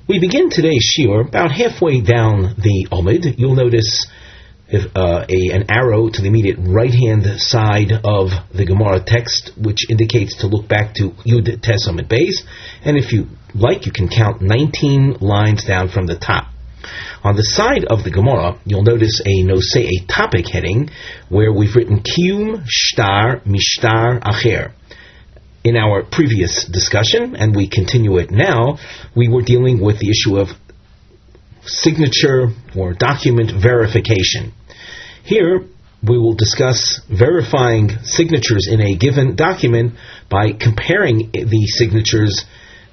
We begin today's shiur about halfway down the Omid. You'll notice an arrow to the immediate right-hand side of the Gemara text, which indicates to look back to Yud Tes Amud Beis. And if you like, you can count 19 lines down from the top. On the side of the Gemara, you'll notice a topic heading, where we've written Kiyum Shtar Mishtar Acher. In our previous discussion, and we continue it now, we were dealing with the issue of signature or document verification. Here, we will discuss verifying signatures in a given document by comparing the signatures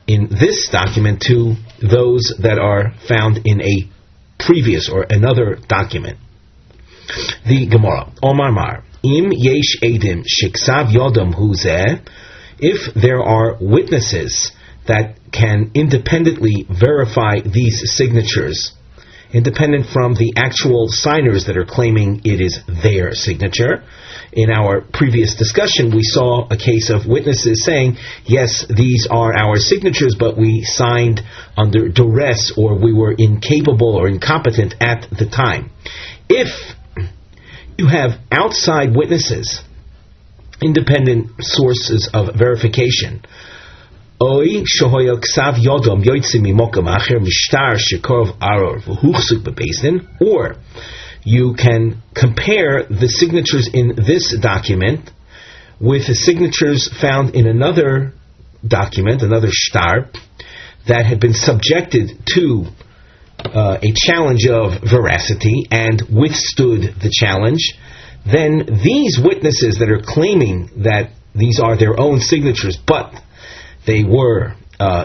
in this document to those that are found in a previous or another document. The Gemara, Omar Mar, Im Yesh Edim Shiksav Yodam Huzeh. If there are witnesses that can independently verify these signatures, independent from the actual signers that are claiming it is their signature. In our previous discussion, we saw a case of witnesses saying, yes, these are our signatures, but we signed under duress, or we were incapable or incompetent at the time. If you have outside witnesses, independent sources of verification, or you can compare the signatures in this document with the signatures found in another document, another shtar, that had been subjected to a challenge of veracity and withstood the challenge. Then these witnesses that are claiming that these are their own signatures, but they were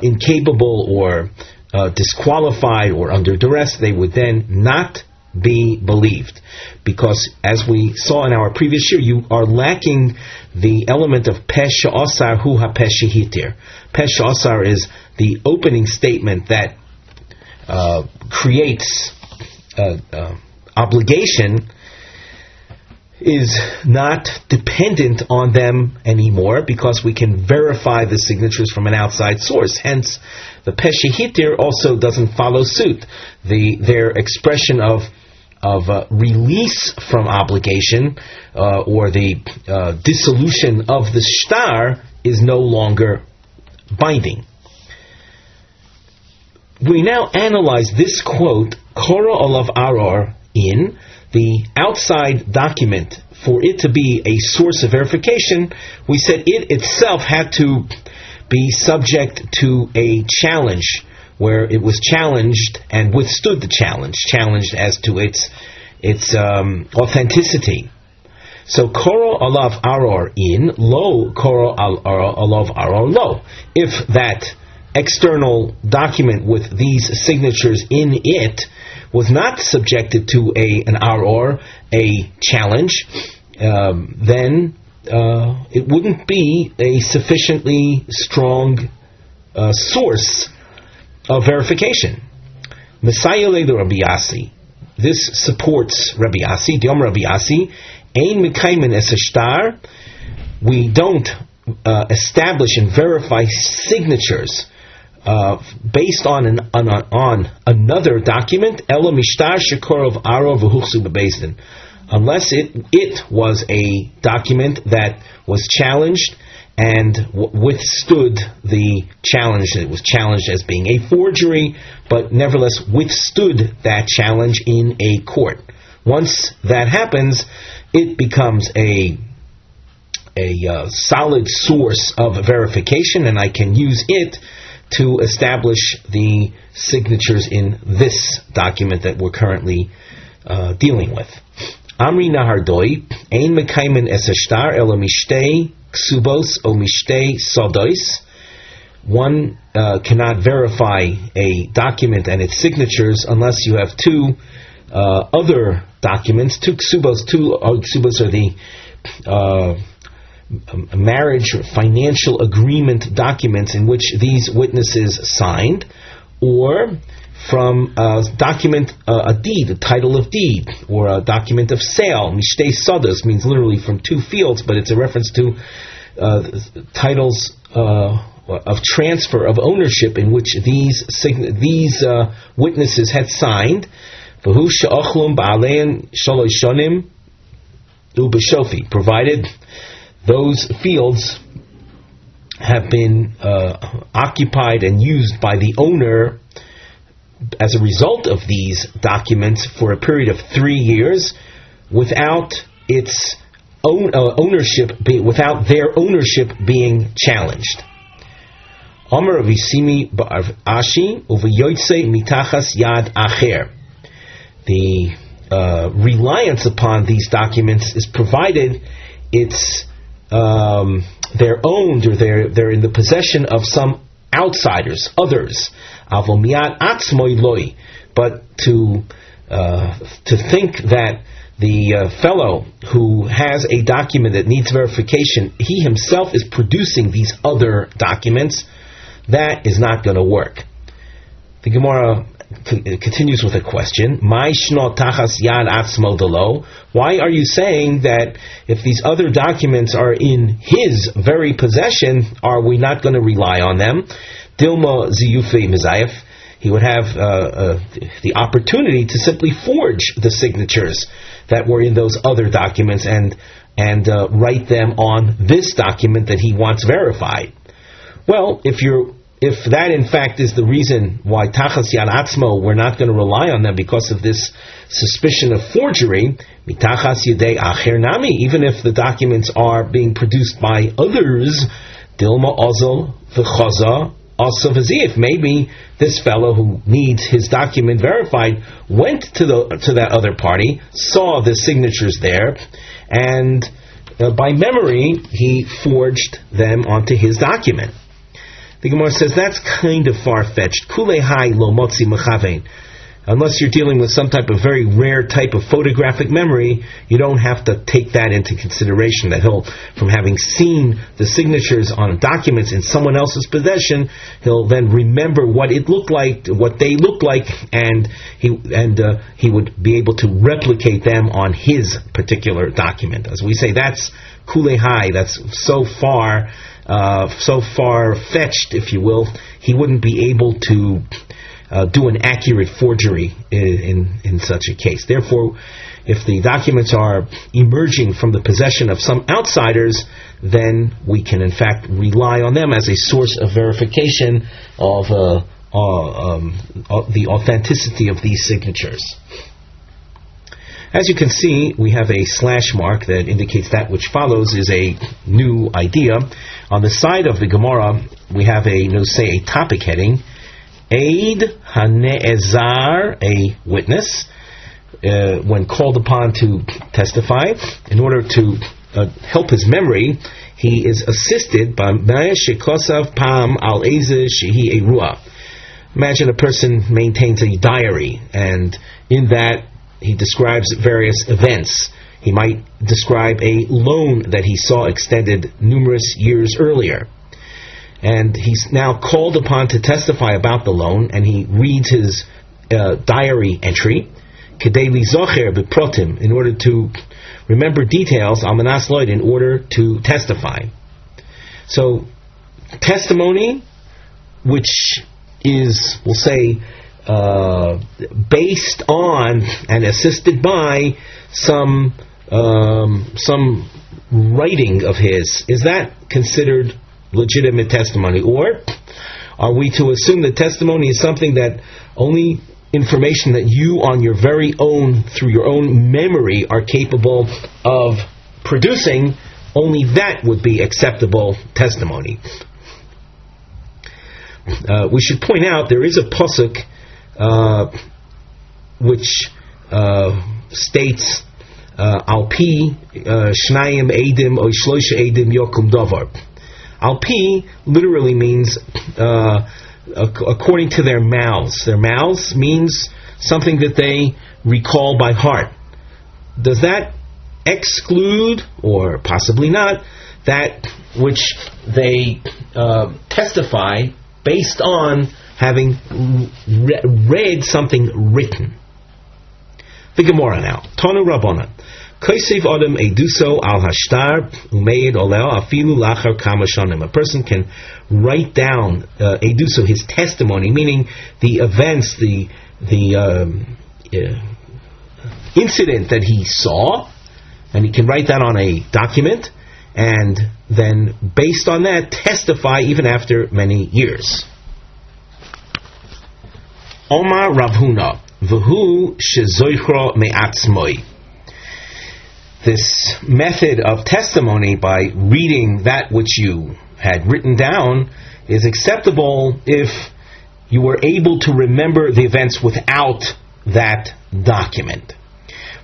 incapable or disqualified or under duress, they would then not be believed. Because as we saw in our previous year, you are lacking the element of Pesh Osar Hu HaPesh Hitir. Pesh Osar is the opening statement that creates obligation, is not dependent on them anymore, because we can verify the signatures from an outside source. Hence, the Peshe Hitir also doesn't follow suit. Their expression of release from obligation or the dissolution of the shtar is no longer binding. We now analyze this quote, Kora Olav Aror, in the outside document. For it to be a source of verification, we said it itself had to be subject to a challenge, where it was challenged and withstood the challenge, challenged as to its authenticity. So Koro Alav Aror in, Lo Koro Alav Aror Lo. If that external document with these signatures in it was not subjected to an aror, a challenge, then it wouldn't be a sufficiently strong source of verification. Messiah Leilu Rabbi Yassi. This supports Rabbi Yassi. Diom Rabbi Yassi. Ein Mekaymen es shtar. We don't establish and verify signatures based on another document, Ela Mishtar Shekorov Aro V'Huchsu B'Bezdin, unless it was a document that was challenged and withstood the challenge. It was challenged as being a forgery, but nevertheless withstood that challenge in a court. Once that happens, it becomes a solid source of verification, and I can use it to establish the signatures in this document that we're currently dealing with. Amri Nahardoi, Ein Mekaymen es hashtar elo mishtei Kesubos o mishtei sodos. One cannot verify a document and its signatures unless you have two other documents. Two Kesubos. Kesubos are the marriage or financial agreement documents in which these witnesses signed, or from a document, a deed, a title of deed, or a document of sale. Mishtei sodos means literally from two fields, but it's a reference to titles of transfer of ownership in which these witnesses had signed. Provided those fields have been occupied and used by the owner as a result of these documents for a period of 3 years, without its without their ownership being challenged. Amar Visimi Ashi uVyoytse mitachas yad acher. The reliance upon these documents is provided it's they're owned or they're in the possession of some outsiders, others. Avomiat atzmoi loi, but to think that the fellow who has a document that needs verification, he himself is producing these other documents, that is not going to work. The Gemara continues with a question. Why are you saying that if these other documents are in his very possession, are we not going to rely on them? Dilma ziyufe mizayef. He would have the opportunity to simply forge the signatures that were in those other documents and write them on this document that he wants verified. Well, if that in fact is the reason why Tachas Yad Atzmo, we're not going to rely on them because of this suspicion of forgery, Mitachas Yadei Acher Nami, even if the documents are being produced by others, Dilma Ozel V'Chaza Asa V'Zif, maybe this fellow who needs his document verified went to that other party, saw the signatures there, and by memory he forged them onto his document. The Gemara says that's kind of far-fetched. Kulei hai lo motzi mechavein. Unless you're dealing with some type of very rare type of photographic memory, you don't have to take that into consideration, that he'll, from having seen the signatures on documents in someone else's possession, he'll then remember what it looked like, what they looked like, and he would be able to replicate them on his particular document. As we say, that's kulei hai, that's so far fetched, if you will, he wouldn't be able to do an accurate forgery in such a case. Therefore, if the documents are emerging from the possession of some outsiders, then we can in fact rely on them as a source of verification of the authenticity of these signatures. As you can see, we have a slash mark that indicates that which follows is a new idea. On the side of the Gemara, we have a topic heading, Aid Hane'ezar, a witness, when called upon to testify. In order to help his memory, he is assisted by Ma'eh Shekosav Pam Al Eze Shehi Erua. Imagine a person maintains a diary, and in that he describes various events. He might describe a loan that he saw extended numerous years earlier. And he's now called upon to testify about the loan, and he reads his diary entry, Kedei Lizocher B'Protim, in order to remember details, Almanas Loid, in order to testify. So, testimony, which is, we'll say, based on and assisted by some writing of his, is that considered legitimate testimony? Or are we to assume that testimony is something that only information that you on your very own, through your own memory, are capable of producing, only that would be acceptable testimony? We should point out there is a pasuk which states Al-Pi Shnayim Eidim or Shloisha Eidim Yokum Davar. Al-Pi literally means according to their mouths. Their mouths means something that they recall by heart. Does that exclude, or possibly not, that which they testify based on having read something written? The Gemara now. Tanu Rabbana. Kosev Adam Eduso al Hashtar Umeid Olel Afilu Lachar Kama Shanim. A person can write down Eduso, his testimony, meaning the events, the incident that he saw, and he can write that on a document, and then based on that testify even after many years. Omar Rav Huna v'hu shezoichro me'atzmoi. This method of testimony by reading that which you had written down is acceptable if you were able to remember the events without that document.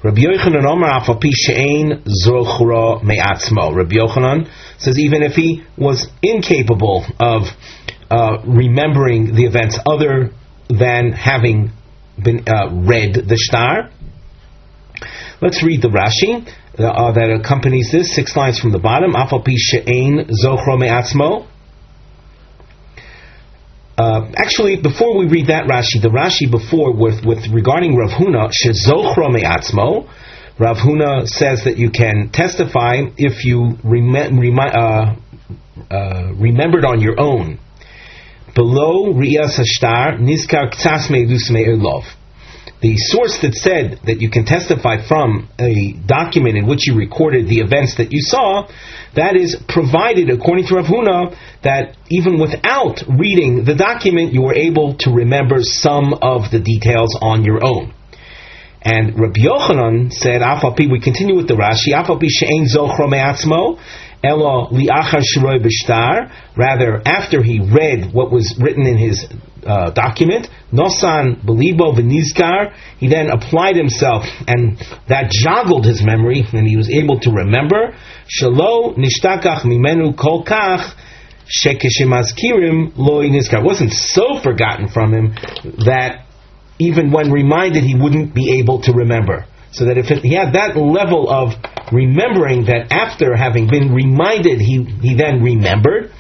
Rabbi Yochanan Omar afapi she'ein zochro me'atzmo. Rabbi Yochanan says even if he was incapable of remembering the events other than having been read the shtar. Let's read the Rashi that accompanies this, 6 lines from the bottom. Afapi she'ein zochro me'atzmo. Actually, before we read that Rashi, the Rashi before with regarding Rav Huna, shezochro me'atzmo, Rav Huna says that you can testify if you remembered on your own. Below Riyas Hashtar, Nizkar Ktsas Me'edus Me'erlov. The source that said that you can testify from a document in which you recorded the events that you saw, that is provided, according to Rav Huna, that even without reading the document, you were able to remember some of the details on your own. And Rabbi Yochanan said, Afapi, we continue with the Rashi, Afapi she'ein zochro me'atzmo, elo li'achar shiroi b'shtar, rather, after he read what was written in his document, nosan belibo v'nizkar, he then applied himself, and that joggled his memory, and he was able to remember, shelo nishtakach mimenu kol kach, shekeshemazkirim loi nizkar. It wasn't so forgotten from him that even when reminded, he wouldn't be able to remember. So that if he had that level of remembering that after having been reminded, he then remembered,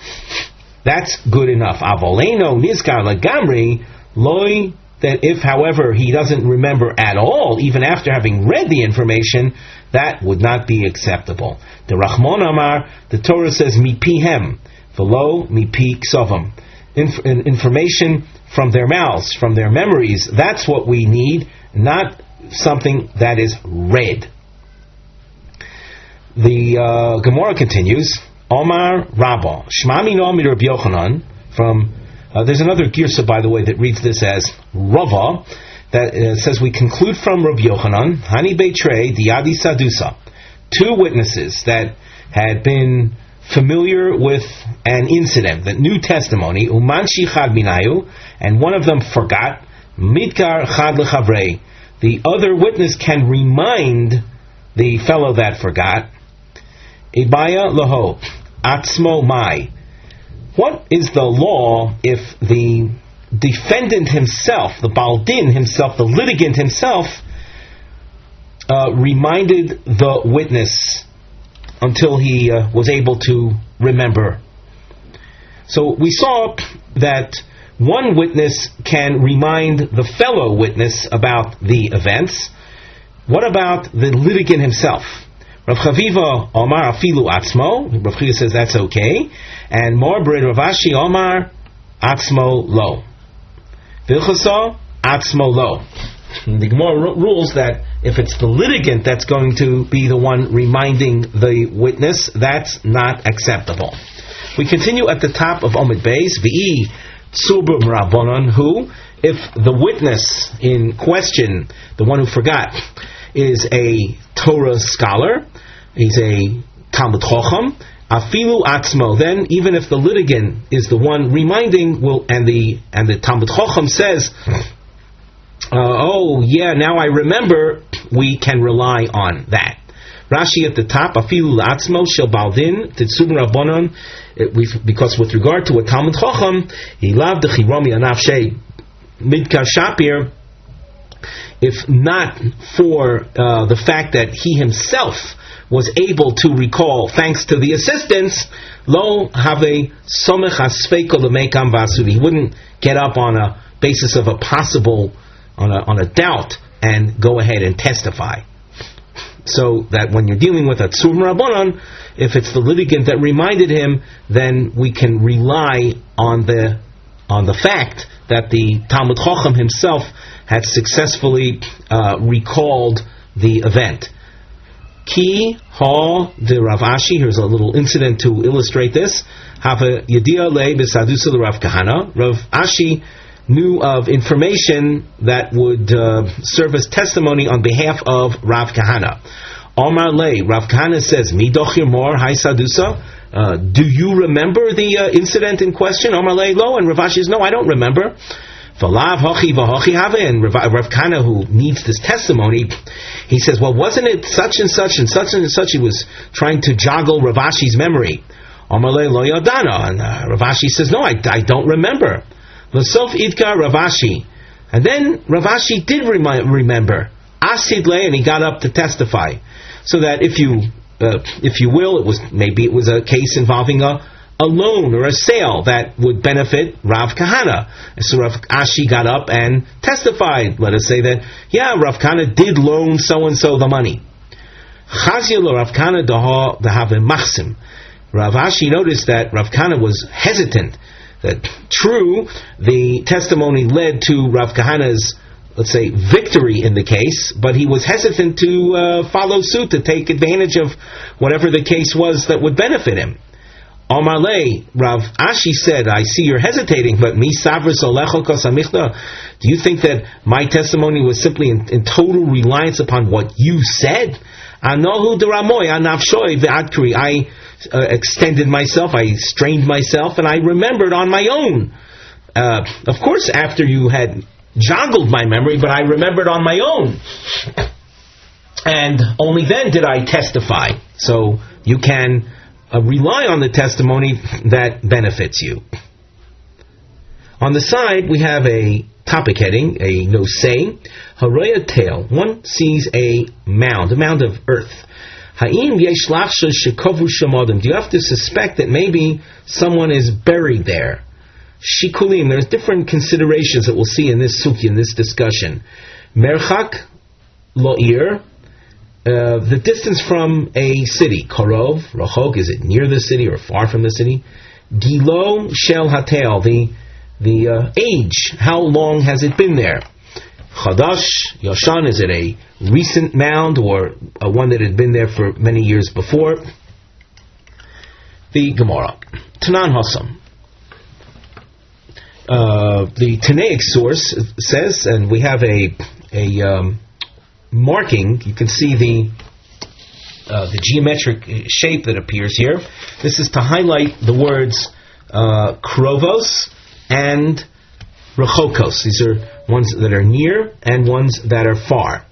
that's good enough. Avoleno nizkar lagamri loi, that if, however, he doesn't remember at all, even after having read the information, that would not be acceptable. The Rachmon Amar, the Torah says, mipihem, velo mipi ksovam. Information from their mouths, from their memories, that's what we need, not something that is read. The Gemara continues, Omar Rabba, Shma mino mi Rabbi Yochanan, from, there's another girsa, by the way, that reads this as Rava, that says we conclude from Rabbi Yochanan, Hani Beitrei Diadi Sadusa, 2 witnesses that had been familiar with an incident, the new testimony, Umanshi Chad Minayu, and one of them forgot, Midkar Chad Lechavrei, the other witness can remind the fellow that forgot, Ibaya Laho, Atzmo Mai. What is the law if the defendant himself, the Baldin himself, the litigant himself, reminded the witness until he was able to remember? So we saw that one witness can remind the fellow witness about the events. What about the litigant himself? Rav Chaviva Omar Afilu Atzmo. Rav Chaviva says that's okay. And Morbrid Rav Ashi Omar Atzmo Lo. Vilchasa Atzmo Lo. The Gemara rules that if it's the litigant that's going to be the one reminding the witness, that's not acceptable. We continue at the top of Omid Beis. V'i Tzubum Rabbanon, who, if the witness in question, the one who forgot, is a Torah scholar, he's a Talmud Chacham, Afilu Atzmo, then even if the litigant is the one reminding, and the Talmud Chacham says, oh yeah, now I remember, we can rely on that. Rashi at the top, Afilu Atzmo Shel Baldin Titzum Rabbanon, because with regard to a Talmud Chacham, he loved the Chiromi Anafshei Midkar Shapir, if not for the fact that he himself was able to recall, thanks to the assistance, lo have somech asfeiko lemekam vasudi. He wouldn't get up on a basis of a possible, on a doubt, and go ahead and testify. So that when you're dealing with a tzur rabbanon, if it's the litigant that reminded him, then we can rely on the fact that the Talmud Chacham himself had successfully recalled the event. Ki ha de Rav Ashi. Here's a little incident to illustrate this. Hava yedia le b'sadusa le Rav Kahana. Rav Ashi knew of information that would serve as testimony on behalf of Rav Kahana. Omar le, Rav Kahana says, Mi dochir mor hai sadusa. Do you remember the incident in question? Omar le lo, and Rav Ashi says, no, I don't remember. V'lav hochi v'hochi have, and Rav Kahana, who needs this testimony, he says, well, wasn't it such and such and such and such? He was trying to joggle Rav Ashi's memory. Omar le lo yadana, and Rav Ashi says, no, I don't remember. L'sof idka Rav Ashi, and then Rav Ashi did remember. Asid le, and he got up to testify. So that if you will, it was a case involving a loan or a sale that would benefit Rav Kahana. And so Rav Ashi got up and testified. Let us say that, yeah, Rav Kahana did loan so and so the money. Chazia lo Rav Kahana dehave machsim. Rav Ashi noticed that Rav Kahana was hesitant. That true, the testimony led to Rav Kahana's, let's say, victory in the case, but he was hesitant to follow suit, to take advantage of whatever the case was that would benefit him. Omar le, Rav Ashi said, I see you're hesitating, but mi savris olecho kasamichta. Do you think that my testimony was simply in total reliance upon what you said? Anohu deramoy anavshoy ve'adkri. I extended myself, I strained myself, and I remembered on my own. Of course, after you had joggled my memory, but I remembered on my own. And only then did I testify. So you can rely on the testimony that benefits you. On the side, we have a topic heading, a nosei, haraya tail. One sees a mound of earth. Ha'im yesh lachsha shekovu shamodim. Do you have to suspect that maybe someone is buried there? Shikulim, there's different considerations that we'll see in this sugya, in this discussion. Merchak lo'ir, the distance from a city. Korov, rachok, is it near the city or far from the city? Gilo shel hatel, the age, how long has it been there? Chadash, Yoshan, is it a recent mound or one that had been there for many years before? The Gemara. Tanan Hasam. The Tanaic source says, and we have a marking. You can see the geometric shape that appears here. This is to highlight the words krovos and rechokos. These are ones that are near and ones that are far.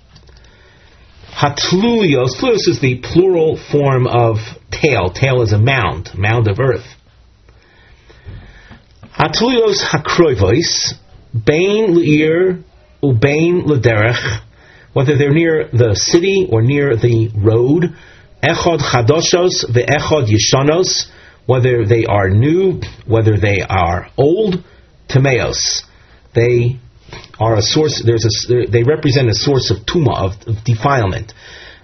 Hatlulios. Tlulios is the plural form of tail. Tail is a mound of earth. Hatlulios hakroivos, bein leir ubein lederech, whether they're near the city or near the road. Echod chadoshos ve'echod yeshanos, whether they are new, whether they are old. Tameos, they are a source. They represent a source of tuma, of defilement.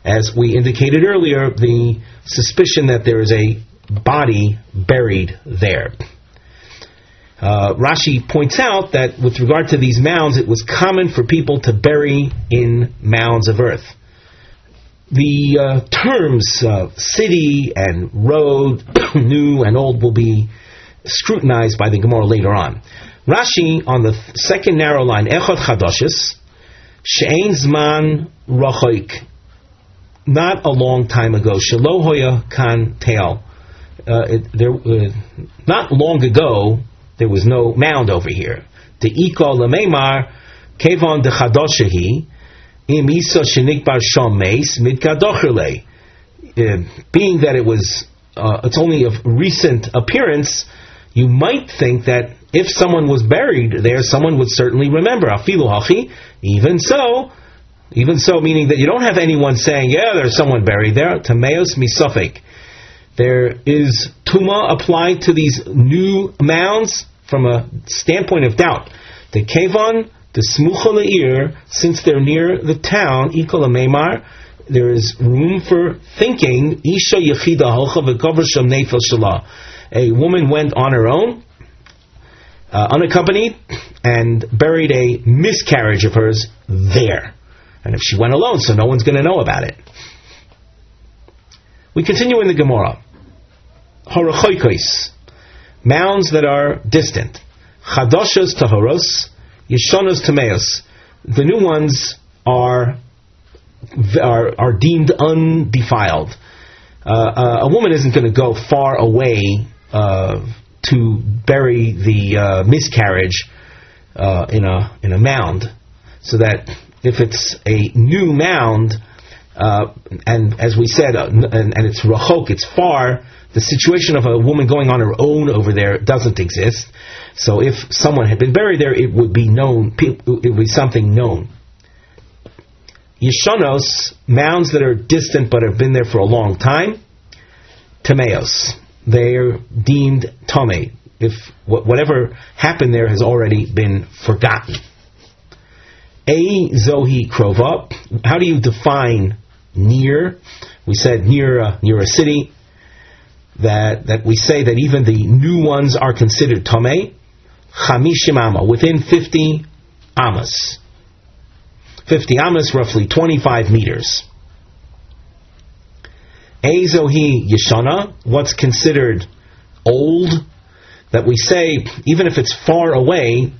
As we indicated earlier, the suspicion that there is a body buried there. Rashi points out that with regard to these mounds, it was common for people to bury in mounds of earth. The terms city and road, new and old, will be scrutinized by the Gemara later on. Rashi, on the second narrow line, Echad Chadoshes, She'ein Zman Rachoik, not a long time ago, Shelo Hoya Kan Teal, not long ago, there was no mound over here. De'iko Lameimar, Kevon de Chadoshehi, Im Isa Shenikbar Shom Meis, Midkadocherle. Being that it's only of recent appearance, you might think that if someone was buried there, someone would certainly remember. Afilu hachi, even so, meaning that you don't have anyone saying, yeah, there's someone buried there. Tameos misofek. There is tuma applied to these new mounds from a standpoint of doubt. The kevon, the smucha le'ir, since they're near the town, ikol meimar, there is room for thinking. Isha yechida halcha v'kover sham nefel shala. A woman went on her own, unaccompanied, and buried a miscarriage of hers there. And if she went alone, so no one's going to know about it. We continue in the Gemara. Harachoikos, mounds that are distant. Chadoshos tahoros, yeshonos tameos. The new ones are deemed undefiled. A woman isn't going to go far away to bury the miscarriage in a mound, so that if it's a new mound, and as we said, and it's rachok, it's far, the situation of a woman going on her own over there doesn't exist. So if someone had been buried there, it would be known, it would be something known. Yeshonos, mounds that are distant but have been there for a long time. Tameos, they're deemed tame. If whatever happened there has already been forgotten. A zohi krova. How do you define near? We said near a city. That we say that even the new ones are considered tame. Chamishim amma, within 50 amas. 50 amas, roughly 25 meters. Ezohi yeshana, what's considered old, that we say, even if it's far away,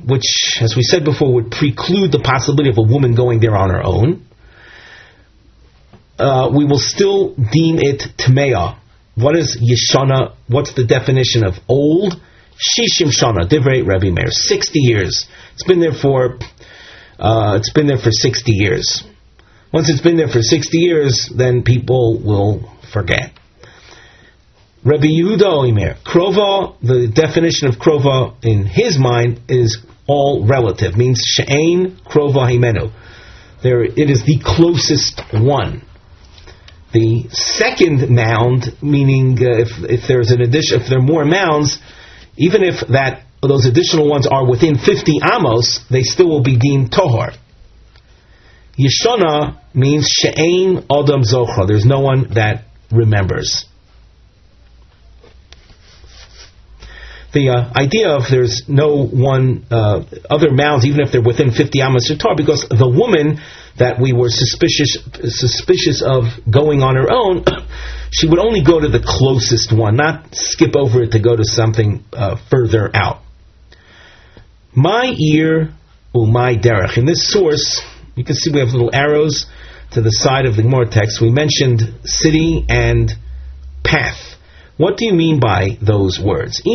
which, as we said before, would preclude the possibility of a woman going there on her own, we will still deem it tmeah. What is yeshana? What's the definition of old? Shishim shana, divrei Rabbi Meir, 60 years. It's been there for 60 years. Once it's been there for 60 years, then people will forget. Rabbi Yehuda Oimer, krova, the definition of krova in his mind is all relative, means she'ein krova himenu. It is the closest one. The second mound, meaning if there's an addition, if there are more mounds, even if those additional ones are within 50 amos, they still will be deemed tohar. Yeshana means she'ein adam zochra. There's no one that remembers. The idea of there's no one other mounds, even if they're within 50 amos of Torah, because the woman that we were suspicious of going on her own, she would only go to the closest one, not skip over it to go to something further out. My ear, my derech. In this source, you can see we have little arrows to the side of the Gemara text. We mentioned city and path. What do you mean by those words? By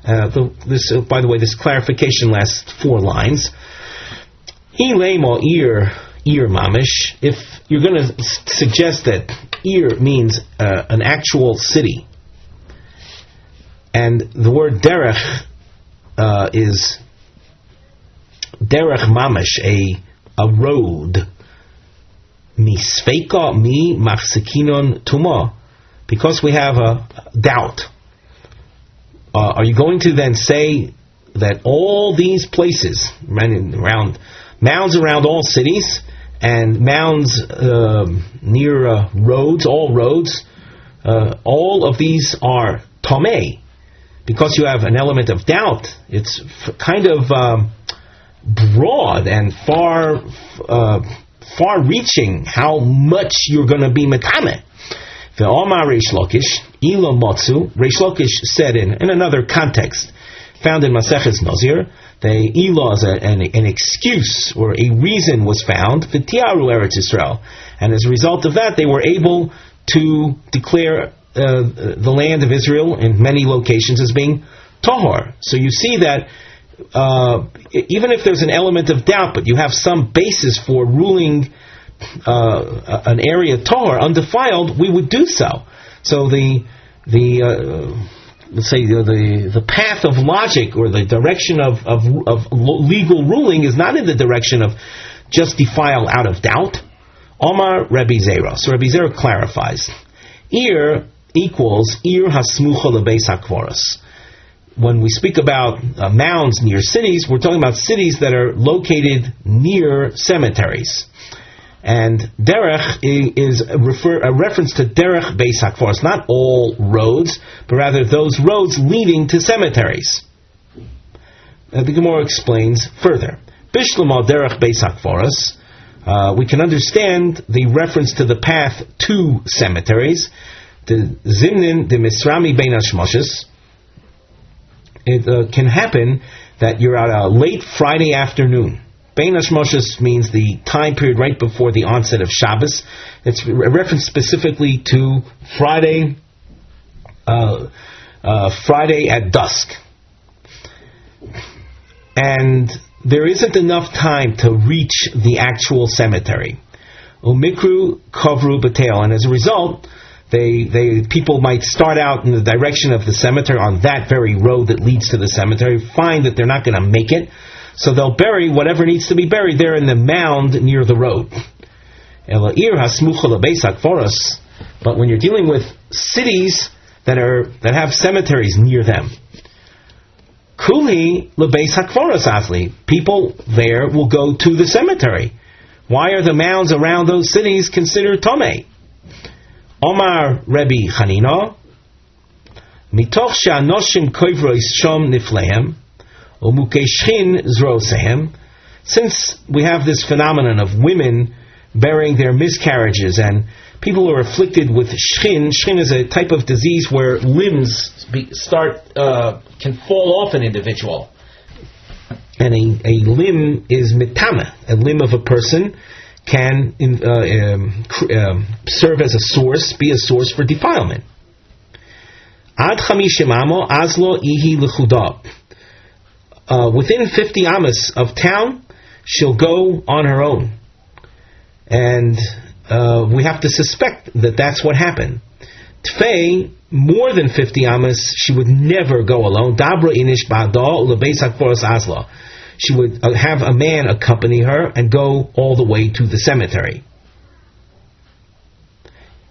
the way, this clarification lasts 4 lines. Ear mamish. If you're going to suggest that ear means an actual city, and the word derech is derech mamish, a road. Misfeika mi machsekinon tuma. Because we have a doubt, are you going to then say that all these places, around mounds around all cities, and mounds near roads, all roads, all of these are tomei? Because you have an element of doubt, it's kind of broad and far-reaching how much you're going to be mekameh. The Omar Reish Lakish, Ila Matsu, Reish Lakish said in another context, found in Maseches Nazir, the Ila is an excuse or a reason was found for Tiaru Eretz Yisrael, and as a result of that, they were able to declare the land of Israel in many locations as being Tahor. So you see that even if there's an element of doubt, but you have some basis for ruling an area tahor undefiled, we would do so. So let's say the path of logic or the direction of legal ruling is not in the direction of just defile out of doubt. Omar Rabbi Zera. So Rabbi Zera clarifies: Ir equals ir hasmucha lebeis hakvaros. When we speak about mounds near cities, we're talking about cities that are located near cemeteries. And derech is a reference to derech beis hakforos, not all roads, but rather those roads leading to cemeteries. The Gemara explains further. Bishlam derech beis hakforos, we can understand the reference to the path to cemeteries. The zimnin, the misrami bein hashmoshes. It can happen that you're out a late Friday afternoon. Bein hashmoshes means the time period right before the onset of Shabbos. It's a reference specifically to Friday at dusk. And there isn't enough time to reach the actual cemetery. Umikru kovru b'teil, and as a result, people might start out in the direction of the cemetery on that very road that leads to the cemetery, find that they're not going to make it, so they'll bury whatever needs to be buried there in the mound near the road. But when you're dealing with cities that have cemeteries near them, Kuli lebeis hakforos asli. People there will go to the cemetery. Why are the mounds around those cities considered tomei? Omar Rebbe Chanina, mitoch she'anoshim koivros shom niflehem umukeshchin zrosehem. Since we have this phenomenon of women burying their miscarriages and people who are afflicted with shchin. Shchin is a type of disease where limbs can fall off an individual. And a limb is mitama. A limb of a person can serve as a source, be a source for defilement. Ad chamishim amo azlo ihi lechuda. Within 50 amas of town, she'll go on her own. And we have to suspect that that's what happened. Tfei, more than 50 amas, she would never go alone. Dabra inish ba'da ulebeis hakforos azla. She would have a man accompany her and go all the way to the cemetery.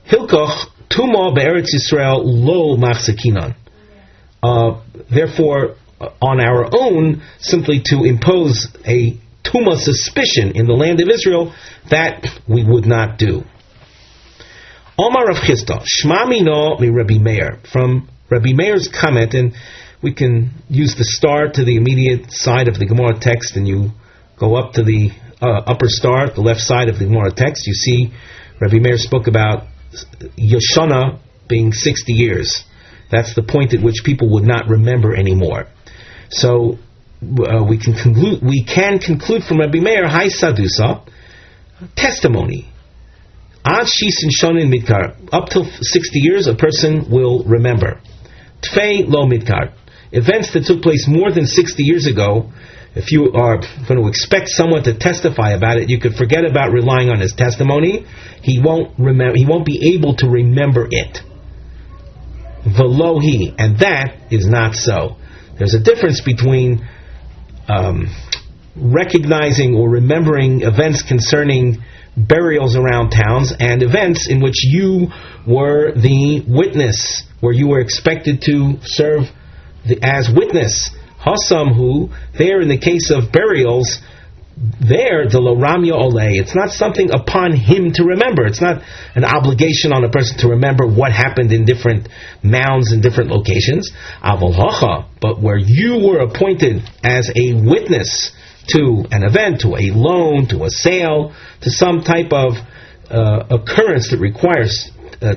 Hilkoch tuma be'eretz Yisrael lo machzekinon. Therefore, on our own, simply to impose a tuma suspicion in the land of Israel, that we would not do. Omar Rav Chisda, Shma mino mi Rabbi Meir. From Rabbi Meir's comment, and we can use the star to the immediate side of the Gemara text, and you go up to the upper star, the left side of the Gemara text, you see Rabbi Meir spoke about Yoshana being 60 years. That's the point at which people would not remember anymore. So we can conclude from Rabbi Meir, Hai Sadusa, testimony. Ad Shisin Shonin Midkar, up till 60 years, a person will remember. Tfei Lo Midkar, events that took place more than 60 years ago, if you are going to expect someone to testify about it, you could forget about relying on his testimony. He won't be able to remember it. Velohi, and that is not so. There's a difference between recognizing or remembering events concerning burials around towns and events in which you were the witness, where you were expected to serve as witness. Hasamhu, there in the case of burials, there the loramya olei, it's not something upon him to remember. It's not an obligation on a person to remember what happened in different mounds in different locations. Avol hacha, but where you were appointed as a witness to an event, to a loan, to a sale, to some type of occurrence that requires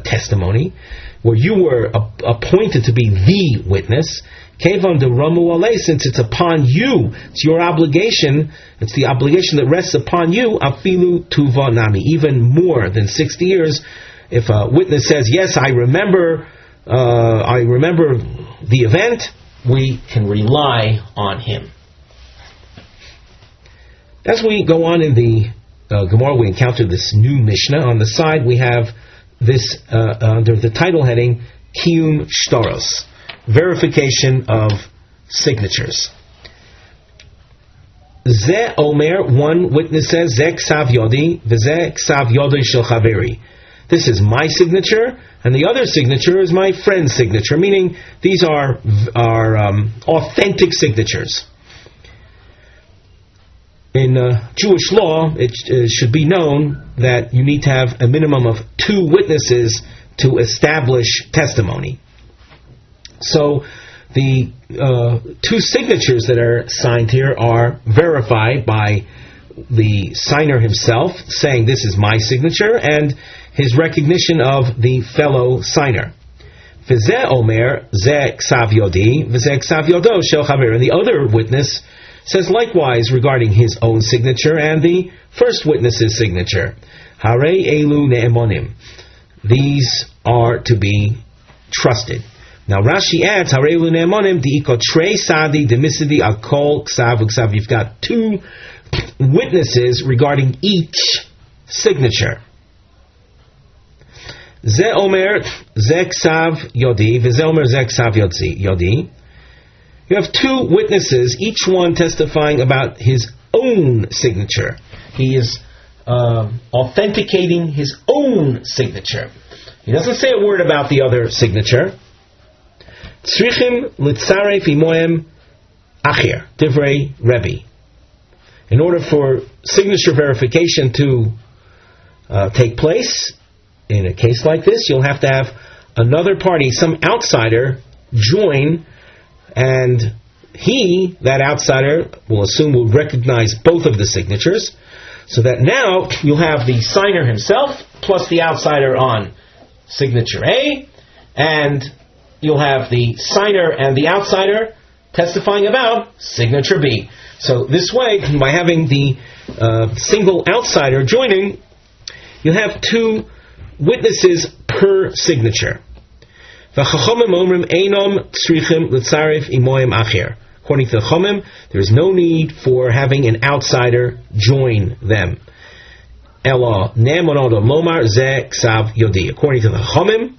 testimony, where you were appointed to be the witness, Kevan de Ramu Ale, since it's upon you, it's your obligation, it's the obligation that rests upon you, Afilu Tuva Nami, even more than 60 years. If a witness says, yes, I remember the event, we can rely on him. As we go on in the Gemara, we encounter this new Mishnah. On the side, we have this under the title heading Kiyum Shtaros, verification of signatures. Ze Omer, one witness says, Ze Ksav Yodi, V'ze Ksav Yodi Shel Chaveri. This is my signature, and the other signature is my friend's signature, meaning these are authentic signatures. In Jewish law, it should be known that you need to have a minimum of 2 witnesses to establish testimony. So the 2 signatures that are signed here are verified by the signer himself, saying this is my signature, and his recognition of the fellow signer. V'zeh omer, zeh ksav yodi, v'zeh ksav yodo shel chaver. And the other witness says likewise regarding his own signature and the first witness's signature. Harei elu ne'emonim. These are to be trusted. Now Rashi adds, Harei elu ne'emonim di'iko trei sadi demisidi al kol ksav v'ksav. You've got 2 witnesses regarding each signature. Ze omer ze ksav yodi, v'ze omer ze ksav yodi. You have 2 witnesses, each one testifying about his own signature. He is authenticating his own signature. He doesn't say a word about the other signature. Tzrichim litzaref imoem achir, divrei Rebbe. In order for signature verification to take place, in a case like this, you'll have to have another party, some outsider, join, and he, that outsider, will recognize both of the signatures, so that now you'll have the signer himself plus the outsider on signature A, and you'll have the signer and the outsider testifying about signature B. So this way, by having the single outsider joining, you have 2 witnesses per signature. According to the Chomim, there is no need for having an outsider join them. According to the Chomim,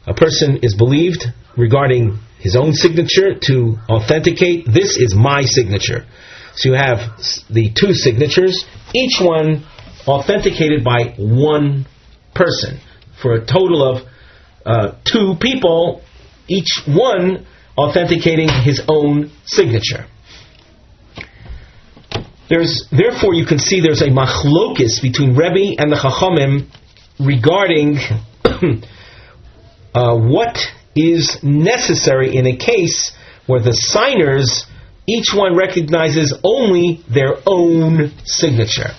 a person is believed regarding his own signature to authenticate, this is my signature. So you have the 2 signatures, each one authenticated by 1 person, for a total of 2 people, each one authenticating his own signature. Therefore, you can see there's a machlokis between Rebbe and the Chachamim regarding what is necessary in a case where the signers, each one recognizes only their own signature.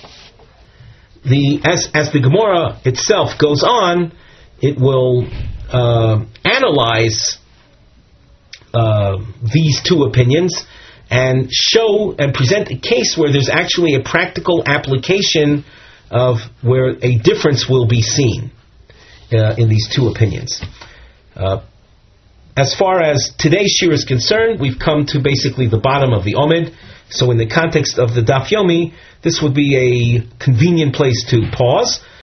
As the Gemara itself goes on, it will analyze these 2 opinions and show and present a case where there's actually a practical application of where a difference will be seen in these 2 opinions. As far as today's shiur is concerned, we've come to basically the bottom of the Omid. So in the context of the Daf Yomi, this would be a convenient place to pause.